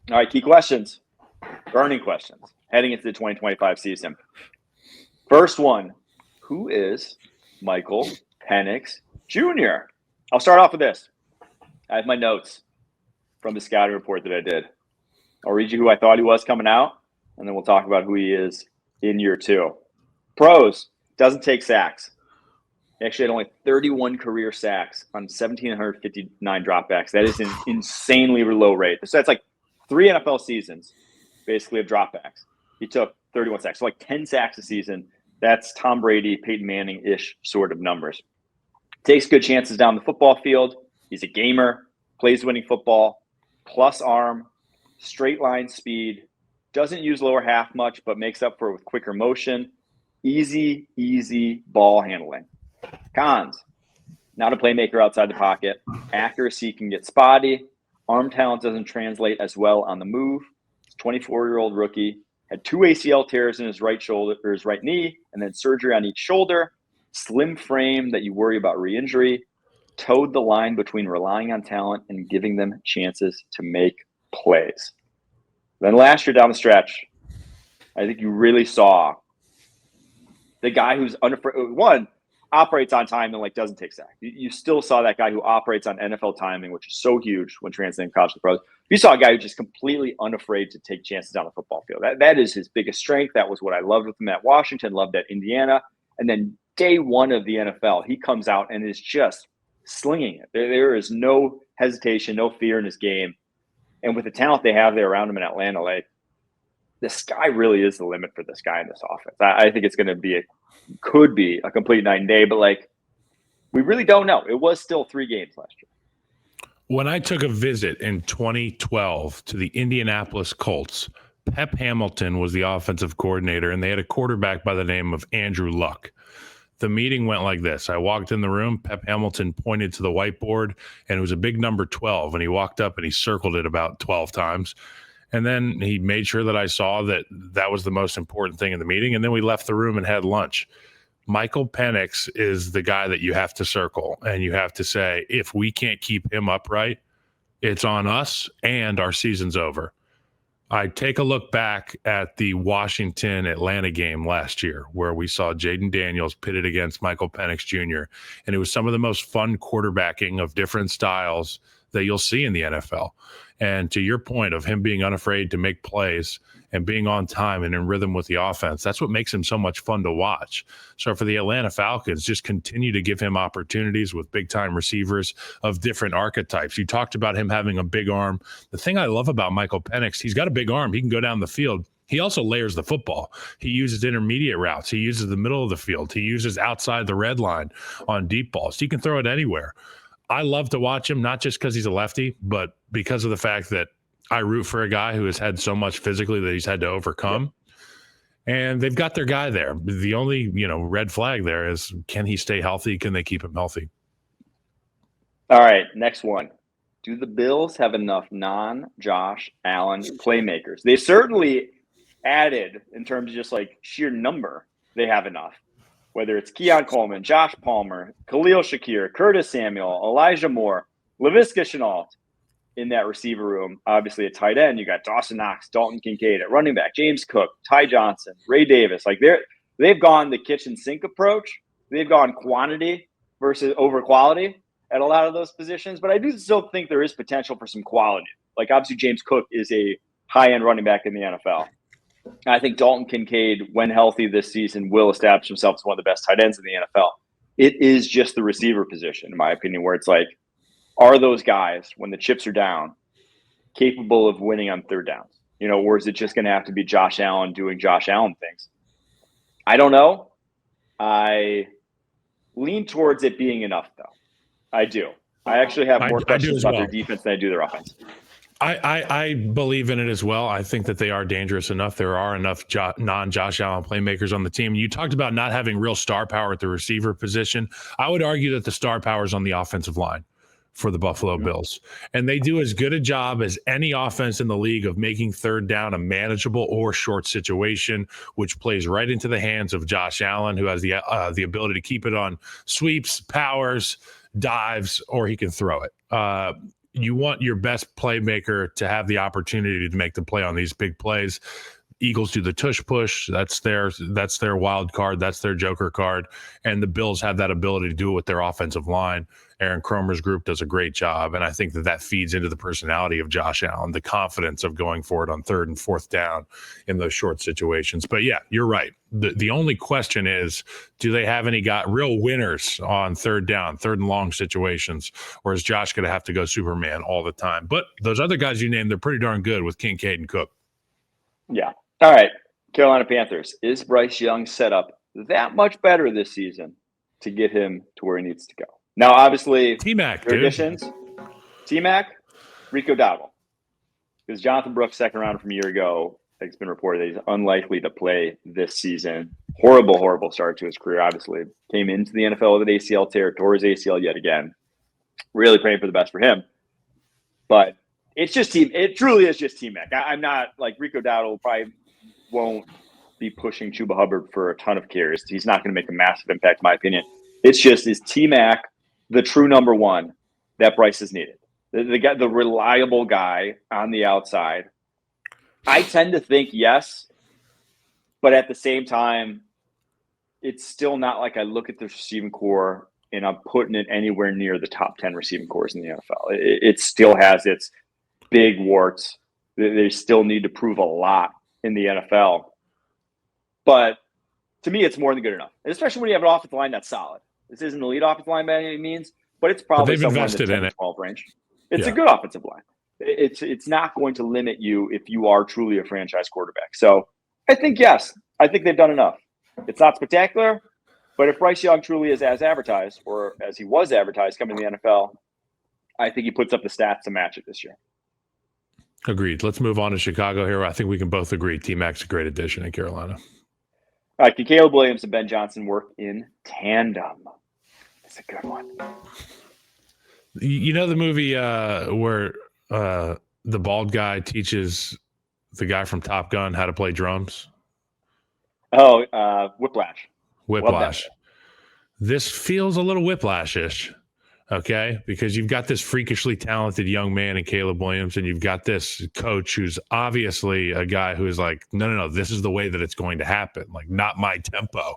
All right, key questions. Burning questions heading into the 2025 season. First one, who is Michael Penix Jr.? I'll start off with this. I have my notes from the scouting report that I did. I'll read you who I thought he was coming out, and then we'll talk about who he is in year two. Pros, doesn't take sacks. He actually had only 31 career sacks on 1,759 dropbacks. That is an insanely low rate. So that's like 3 NFL seasons, basically, of dropbacks. He took 31 sacks, so like 10 sacks a season. That's Tom Brady, Peyton Manning-ish sort of numbers. Takes good chances down the football field. He's a gamer, plays winning football, plus arm, straight line speed, doesn't use lower half much, but makes up for it with quicker motion. Easy ball handling. Cons, not a playmaker outside the pocket. Accuracy can get spotty. Arm talent doesn't translate as well on the move. He's a 24-year-old rookie. Had 2 ACL tears in his right shoulder or his right knee, and then surgery on each shoulder. Slim frame that you worry about re-injury. Towed the line between relying on talent and giving them chances to make plays. Then last year down the stretch, I think you really saw the guy who's operates on time and doesn't take sacks. You still saw that guy who operates on NFL timing, which is so huge when translating college to pros. You saw a guy who's just completely unafraid to take chances on the football field. That is his biggest strength. That was what I loved with him at Washington, loved at Indiana. And then day one of the NFL, he comes out and is just slinging it. There is no hesitation, no fear in his game. And with the talent they have there around him in Atlanta, the sky really is the limit for this guy in this offense. I think it's going to could be a complete night and day, but we really don't know. It was still 3 games last year. When I took a visit in 2012 to the Indianapolis Colts, Pep Hamilton was the offensive coordinator, and they had a quarterback by the name of Andrew Luck. The meeting went like this. I walked in the room. Pep Hamilton pointed to the whiteboard, and it was a big number 12, and he walked up and he circled it about 12 times. And then he made sure that I saw that was the most important thing in the meeting. And then we left the room and had lunch. Michael Penix is the guy that you have to circle. And you have to say, if we can't keep him upright, it's on us and our season's over. I take a look back at the Washington-Atlanta game last year where we saw Jaden Daniels pitted against Michael Penix Jr. And it was some of the most fun quarterbacking of different styles that you'll see in the NFL. And to your point of him being unafraid to make plays and being on time and in rhythm with the offense, that's what makes him so much fun to watch. So for the Atlanta Falcons, just continue to give him opportunities with big-time receivers of different archetypes. You talked about him having a big arm. The thing I love about Michael Penix, he's got a big arm. He can go down the field. He also layers the football. He uses intermediate routes. He uses the middle of the field. He uses outside the red line on deep balls. He can throw it anywhere. I love to watch him, not just because he's a lefty, but because of the fact that I root for a guy who has had so much physically that he's had to overcome. Yep. And they've got their guy there. The only, red flag there is, can he stay healthy? Can they keep him healthy? All right, next one. Do the Bills have enough non-Josh Allen playmakers? They certainly added, in terms of just sheer number, they have enough. Whether it's Keon Coleman, Josh Palmer, Khalil Shakir, Curtis Samuel, Elijah Moore, Laviska Shenault in that receiver room. Obviously, at tight end, you got Dawson Knox, Dalton Kincaid. At running back, James Cook, Ty Johnson, Ray Davis. They've gone the kitchen sink approach. They've gone quantity versus over quality at a lot of those positions. But I do still think there is potential for some quality. Obviously, James Cook is a high-end running back in the NFL. I think Dalton Kincaid, when healthy this season, will establish himself as one of the best tight ends in the NFL. It is just the receiver position, in my opinion, where it's are those guys, when the chips are down, capable of winning on third downs? Or is it just going to have to be Josh Allen doing Josh Allen things? I don't know. I lean towards it being enough, though. I do. I actually have more questions about their defense than I do their offense. I believe in it as well. I think that they are dangerous enough. There are enough non-Josh Allen playmakers on the team. You talked about not having real star power at the receiver position. I would argue that the star power is on the offensive line for the Buffalo Bills. And they do as good a job as any offense in the league of making third down a manageable or short situation, which plays right into the hands of Josh Allen, who has the ability to keep it on sweeps, powers, dives, or he can throw it. you want your best playmaker to have the opportunity to make the play on these big plays. Eagles do the tush push. That's their wild card. That's their joker card. And the Bills have that ability to do it with their offensive line. Aaron Cromer's group does a great job. And I think that feeds into the personality of Josh Allen, the confidence of going for it on 3rd and 4th down in those short situations. But yeah, you're right. The only question is, do they have any real winners on 3rd down, 3rd and long situations? Or is Josh going to have to go Superman all the time? But those other guys you named, they're pretty darn good with Kincaid and Cook. Yeah. All right, Carolina Panthers. Is Bryce Young set up that much better this season to get him to where he needs to go? Now, obviously, T-Mac, their additions, T-Mac, Rico Dowdle. Because Jonathan Brooks, second round from a year ago, it's been reported that he's unlikely to play this season. Horrible start to his career, obviously. Came into the NFL with an ACL tear, tore his ACL yet again. Really praying for the best for him. But it's just it truly is just T-Mac. I'm not like Rico Dowdle probably won't be pushing Chuba Hubbard for a ton of carries. He's not going to make a massive impact, in my opinion. It's just, is T-Mac the true number one that Bryce has needed? The reliable guy on the outside. I tend to think yes, but at the same time, it's still not like I look at the receiving core and I'm putting it anywhere near the top 10 receiving cores in the NFL. It still has its big warts. They still need to prove a lot in the NFL. But to me, it's more than good enough. And especially when you have an offensive line that's solid. This isn't an elite offensive line by any means, but it's probably somewhere in the 10 to 12 range. It's a good offensive line. It's not going to limit you if you are truly a franchise quarterback. So I think, yes, I think they've done enough. It's not spectacular, but if Bryce Young truly is as advertised, or as he was advertised coming to the NFL, I think he puts up the stats to match it this year. Agreed. Let's move on to Chicago here. I think we can both agree T-Mac's a great addition in Carolina. All right, can Caleb Williams and Ben Johnson work in tandem? That's a good one. You know the movie where the bald guy teaches the guy from Top Gun how to play drums? Oh, Whiplash. Whiplash. This feels a little Whiplash-ish. Okay, because you've got this freakishly talented young man in Caleb Williams, and you've got this coach who's obviously a guy who is like, no, this is the way that it's going to happen. Like, not my tempo.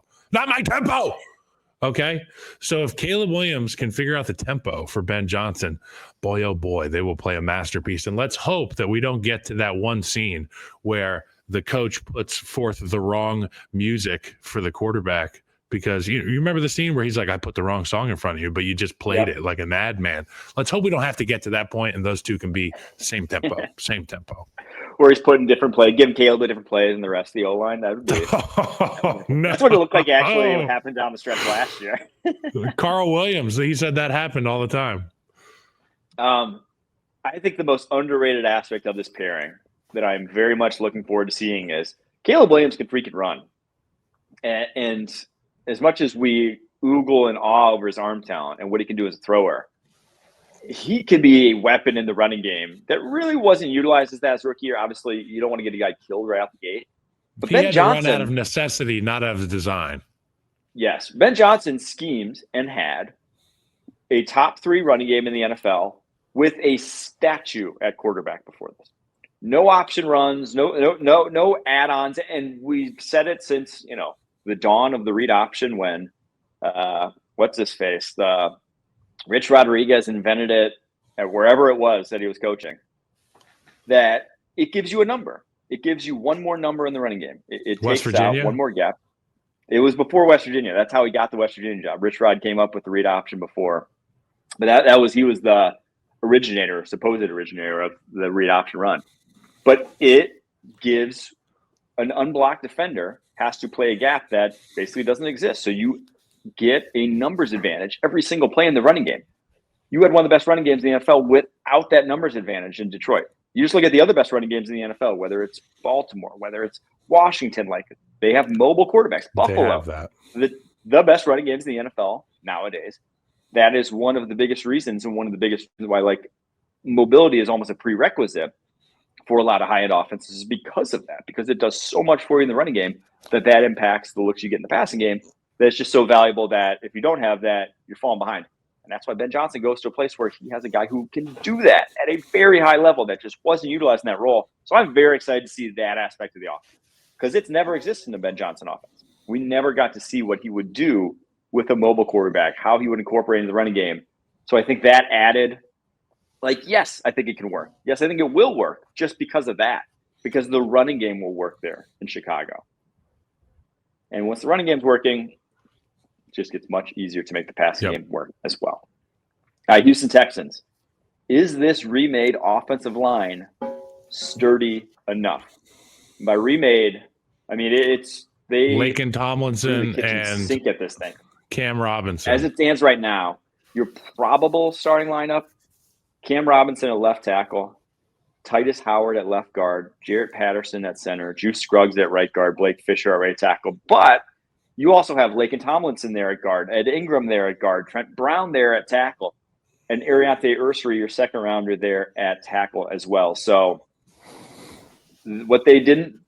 Okay, so if Caleb Williams can figure out the tempo for Ben Johnson, boy, oh boy, they will play a masterpiece. And let's hope that we don't get to that one scene where the coach puts forth the wrong music for the quarterback. Because you remember the scene where he's like, I put the wrong song in front of you, but you just played it like a madman. Let's hope we don't have to get to that point, and those two can be same tempo. Where he's putting different plays, giving Caleb a different plays than the rest of the O-line. That would be That's what it looked like actually happened down the stretch last year. Carl Williams, he said that happened all the time. I think the most underrated aspect of this pairing that I'm very much looking forward to seeing is Caleb Williams can freaking run. And as much as we oogle in awe over his arm talent and what he can do as a thrower, he can be a weapon in the running game that really wasn't utilized as that as a rookie year. Obviously, you don't want to get a guy killed right out the gate. But he Ben had Johnson, to run out of necessity, not out of design. Yes. Ben Johnson schemed and had a top 3 running game in the NFL with a statue at quarterback before this. No option runs, no add-ons. And we've said it since, the dawn of the read option when what's his face? Rich Rodriguez invented it at wherever it was that he was coaching. That it gives you a number. It gives you one more number in the running game. It West takes Virginia? out one more gap. It was before West Virginia. That's how he got the West Virginia job. Rich Rod came up with the read option before. But he was the supposed originator of the read option run. But it gives an unblocked defender has to play a gap that basically doesn't exist. So you get a numbers advantage every single play in the running game. You had one of the best running games in the NFL without that numbers advantage in Detroit. You just look at the other best running games in the NFL, whether it's Baltimore, whether it's Washington, like they have mobile quarterbacks. Buffalo, they have that. The best running games in the NFL nowadays. That is one of the biggest reasons and one of the biggest reasons why mobility is almost a prerequisite for a lot of high-end offenses is because of that, because it does so much for you in the running game that impacts the looks you get in the passing game. That's just so valuable that if you don't have that, you're falling behind. And that's why Ben Johnson goes to a place where he has a guy who can do that at a very high level that just wasn't utilized in that role. So I'm very excited to see that aspect of the offense because it's never existed in the Ben Johnson offense. We never got to see what he would do with a mobile quarterback, how he would incorporate into the running game. So I think that added, yes, I think it can work. Yes, I think it will work just because of that, because the running game will work there in Chicago. And once the running game's working, it just gets much easier to make the passing game work as well. All right, Houston Texans. Is this remade offensive line sturdy enough? And by remade, I mean Laken Tomlinson and sink at this thing. Cam Robinson. As it stands right now, your probable starting lineup: Cam Robinson at left tackle, Titus Howard at left guard, Jarrett Patterson at center, Juice Scruggs at right guard, Blake Fisher at right tackle. But you also have Laken Tomlinson there at guard, Ed Ingram there at guard, Trent Brown there at tackle, and Ariante Ursary, your second rounder, there at tackle as well. So what they didn't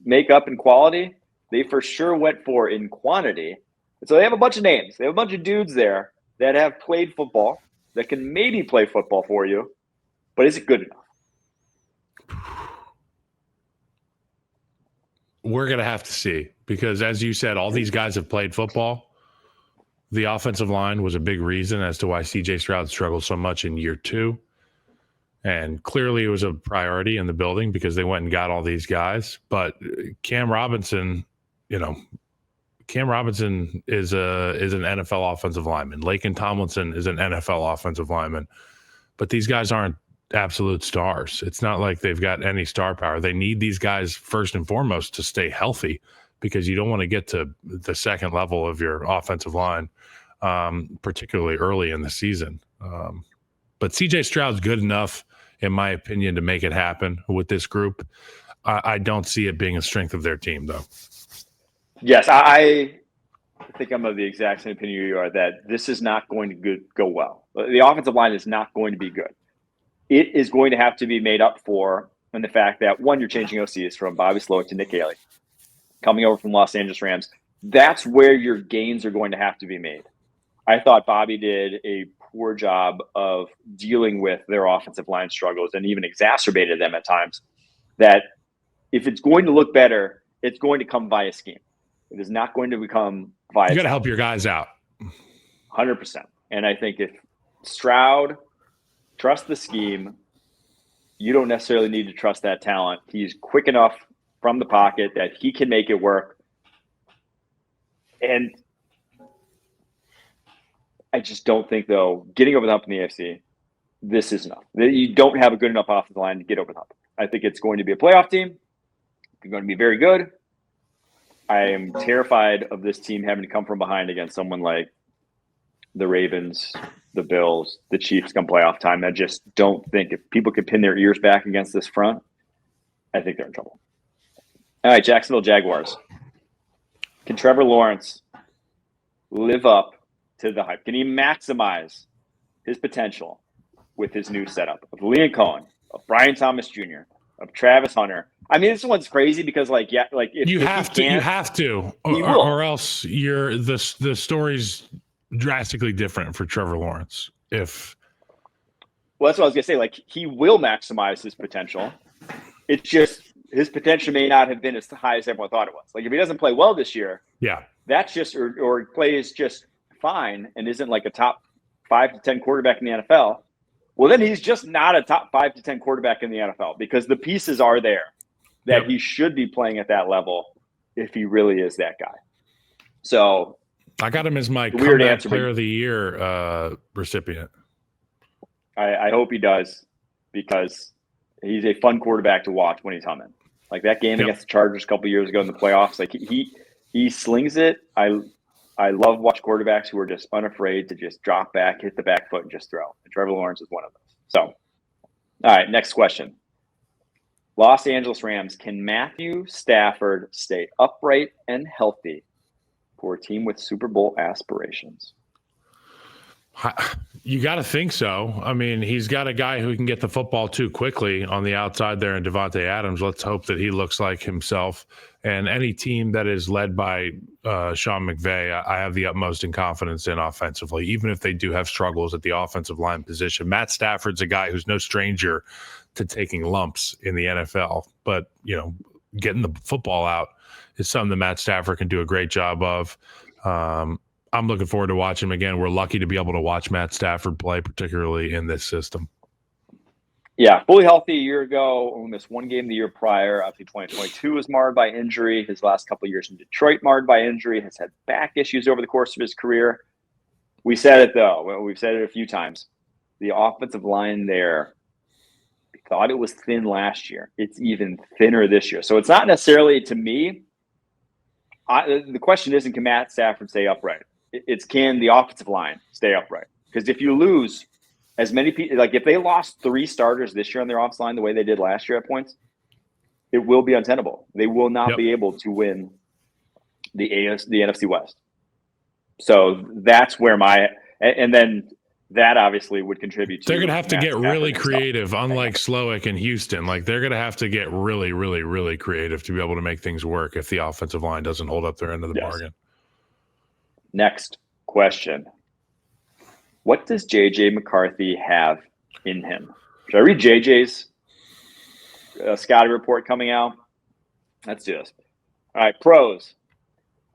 make up in quality, they for sure went for in quantity. So they have a bunch of names. They have a bunch of dudes there that have played football, that can maybe play football for you, but is it good enough? We're going to have to see because, as you said, all these guys have played football. The offensive line was a big reason as to why C.J. Stroud struggled so much in year 2. And clearly it was a priority in the building because they went and got all these guys. But Cam Robinson, is an NFL offensive lineman. Laken Tomlinson is an NFL offensive lineman. But these guys aren't absolute stars. It's not like they've got any star power. They need these guys first and foremost to stay healthy because you don't want to get to the second level of your offensive line, particularly early in the season. But C.J. Stroud's good enough, in my opinion, to make it happen with this group. I don't see it being a strength of their team, though. Yes, I think I'm of the exact same opinion you are, that this is not going to go well. The offensive line is not going to be good. It is going to have to be made up for in the fact that, one, you're changing OCs from Bobby Slowick to Nick Haley, coming over from Los Angeles Rams. That's where your gains are going to have to be made. I thought Bobby did a poor job of dealing with their offensive line struggles and even exacerbated them at times. That if it's going to look better, it's going to come via scheme. It is not going to become via. You got to help your guys out. 100%. And I think if Stroud trusts the scheme, you don't necessarily need to trust that talent. He's quick enough from the pocket that he can make it work. And I just don't think, though, getting over the hump in the AFC, this is enough. You don't have a good enough offensive line to get over the hump. I think it's going to be a playoff team. They're going to be very good. I am terrified of this team having to come from behind against someone like the Ravens, the Bills, the Chiefs come playoff time. I just don't think if people can pin their ears back against this front, I think they're in trouble. All right, Jacksonville Jaguars. Can Trevor Lawrence live up to the hype? Can he maximize his potential with his new setup of Liam Cohen, of Brian Thomas Jr., of Travis Hunter? I mean, this one's crazy because, if you have to, or else the story's drastically different for Trevor Lawrence. Well, that's what I was gonna say. He will maximize his potential. It's just his potential may not have been as high as everyone thought it was. If he doesn't play well this year, that's just or plays just fine and isn't a top 5 to 10 quarterback in the NFL. Well, then he's just not a top 5 to 10 quarterback in the NFL because the pieces are there that he should be playing at that level if he really is that guy. So I got him as my weird comeback answer, player of the year recipient. I hope he does because he's a fun quarterback to watch when he's humming. That game against the Chargers a couple years ago in the playoffs, he slings it. I love watch quarterbacks who are just unafraid to just drop back, hit the back foot, and just throw. And Trevor Lawrence is one of those. So, all right, next question. Los Angeles Rams, can Matthew Stafford stay upright and healthy for a team with Super Bowl aspirations? You got to think so. I mean, he's got a guy who can get the football too quickly on the outside there in Devontae Adams. Let's hope that he looks like himself. And any team that is led by Sean McVay, I have the utmost in confidence in offensively, even if they do have struggles at the offensive line position. Matt Stafford's a guy who's no stranger to taking lumps in the NFL, but, getting the football out is something that Matt Stafford can do a great job of. I'm looking forward to watching him again. We're lucky to be able to watch Matt Stafford play, particularly in this system. Yeah, fully healthy a year ago. Only missed one game the year prior. Obviously, 2022 was marred by injury. His last couple of years in Detroit marred by injury. Has had back issues over the course of his career. We said it, though. We've said it a few times. The offensive line there, we thought it was thin last year. It's even thinner this year. So it's not necessarily, to me, the question isn't, can Matt Stafford stay upright? It's, can the offensive line stay upright? Because if you lose as many people, like if they lost 3 starters this year on their offensive line the way they did last year at points, it will be untenable. They will not be able to win the NFC West. So that's where and then that obviously would contribute to. They're going to have to get really creative, himself. unlike Slowick and Houston. Like, they're going to have to get really, really, really creative to be able to make things work if the offensive line doesn't hold up their end of the bargain. Next question. What does J.J. McCarthy have in him? Should I read J.J.'s scouting report coming out? Let's do this. All right, pros.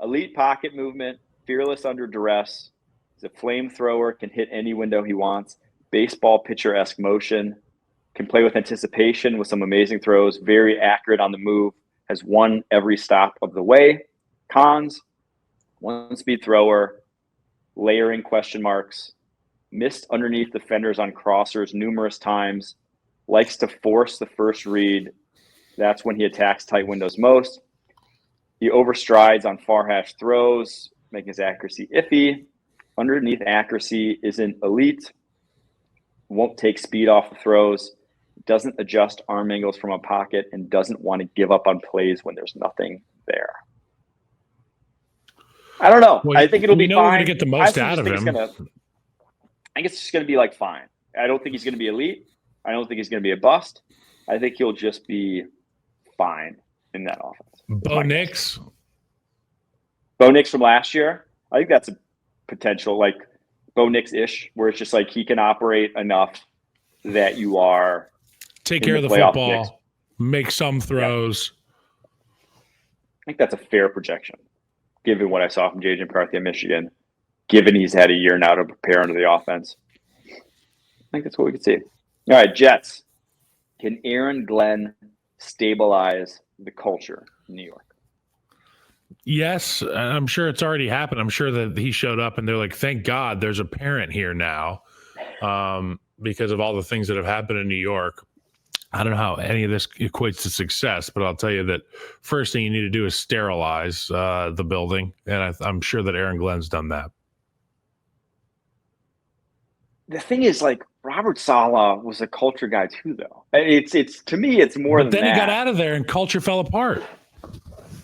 Elite pocket movement, fearless under duress. He's a flamethrower, can hit any window he wants. Baseball pitcher-esque motion. Can play with anticipation with some amazing throws. Very accurate on the move. Has won every stop of the way. Cons. One-speed thrower. Layering question marks. Missed underneath defenders on crossers numerous times. Likes to force the first read. That's when he attacks tight windows most. He overstrides on far hash throws, making his accuracy iffy. Underneath accuracy isn't elite. Won't take speed off the throws. Doesn't adjust arm angles from a pocket, and doesn't want to give up on plays when there's nothing there. I don't know. Well, I think it'll be fine. We're going to get the most out of him. I think it's just going to be like fine. I don't think he's going to be elite. I don't think he's going to be a bust. I think he'll just be fine in that offense. Bo Nix from last year. I think that's a potential, like Bo Nix-ish, where it's just like he can operate enough that you are take care of the football, make some throws. I think that's a fair projection, given what I saw from J.J. McCarthy at Michigan, given he's had a year now to prepare under the offense. I think that's what we could see. All right, Jets. Can Aaron Glenn stabilize the culture in New York? Yes, I'm sure it's already happened. I'm sure that he showed up and they're like, thank God there's a parent here now, because of all the things that have happened in New York. I don't know how any of this equates to success, but I'll tell you that first thing you need to do is sterilize the building. And I'm sure that Aaron Glenn's done that. The thing is, like, Robert Saleh was a culture guy too, though. It's to me, it's more than that. But then he got out of there and culture fell apart.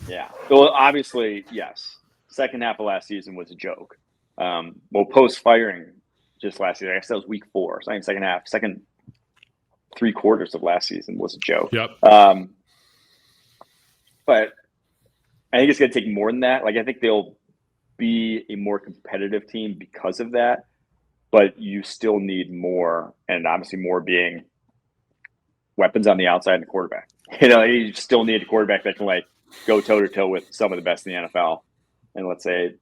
Yeah. Well, obviously, yes. Second half of last season was a joke. Post firing just last season, I guess that was week 4. So I think second half, second 3 quarters of last season was a joke. Yep. But I think it's going to take more than that. Like, I think they'll be a more competitive team because of that. But you still need more, and obviously more being weapons on the outside and the quarterback. You still need a quarterback that can, like, go toe-to-toe with some of the best in the NFL. And let's say,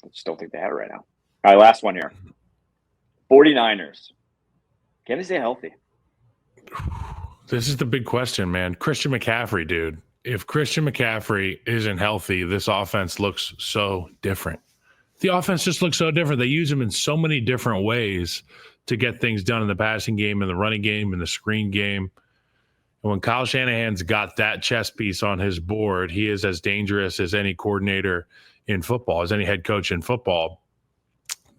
I just don't think they have it right now. All right, last one here. 49ers. Can they stay healthy? This is the big question, man. Christian McCaffrey, dude. If Christian McCaffrey isn't healthy, this offense looks so different. The offense just looks so different. They use him in so many different ways to get things done in the passing game, in the running game, in the screen game. And when Kyle Shanahan's got that chess piece on his board, he is as dangerous as any coordinator in football, as any head coach in football.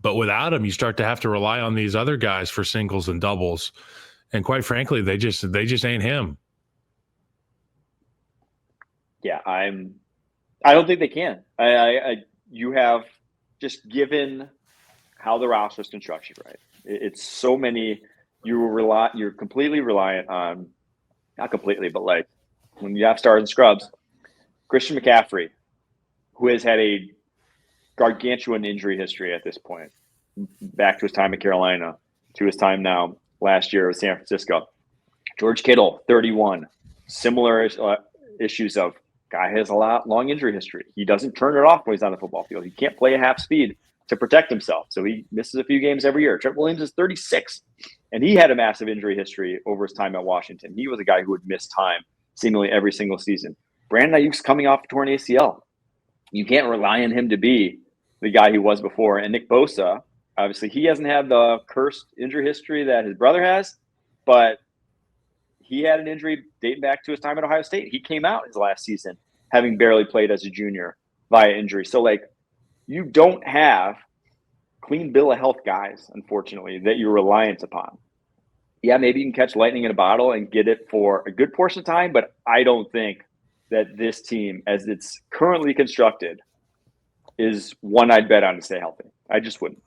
But without him, you start to have to rely on these other guys for singles and doubles. And quite frankly, they just ain't him. Yeah, I don't think they can. You have just given how the roster is constructed, right? It's so many. You're completely reliant on, not completely, but like when you have stars and scrubs, Christian McCaffrey, who has had a gargantuan injury history at this point, back to his time at Carolina, to his time now last year with San Francisco. George Kittle, 31, similar issues of guy has a long injury history. He doesn't turn it off when he's on the football field. He can't play at half speed to protect himself, so he misses a few games every year. Trent Williams is 36, and he had a massive injury history over his time at Washington. He was a guy who would miss time seemingly every single season. Brandon Ayuk's coming off a torn ACL. You can't rely on him to be the guy he was before. And Nick Bosa, obviously, he hasn't had the cursed injury history that his brother has, but he had an injury dating back to his time at Ohio State. He came out his last season having barely played as a junior via injury. So, like, you don't have clean bill of health guys, unfortunately, that you're reliant upon. Yeah, maybe you can catch lightning in a bottle and get it for a good portion of time, but I don't think that this team, as it's currently constructed, is one I'd bet on to stay healthy. I just wouldn't.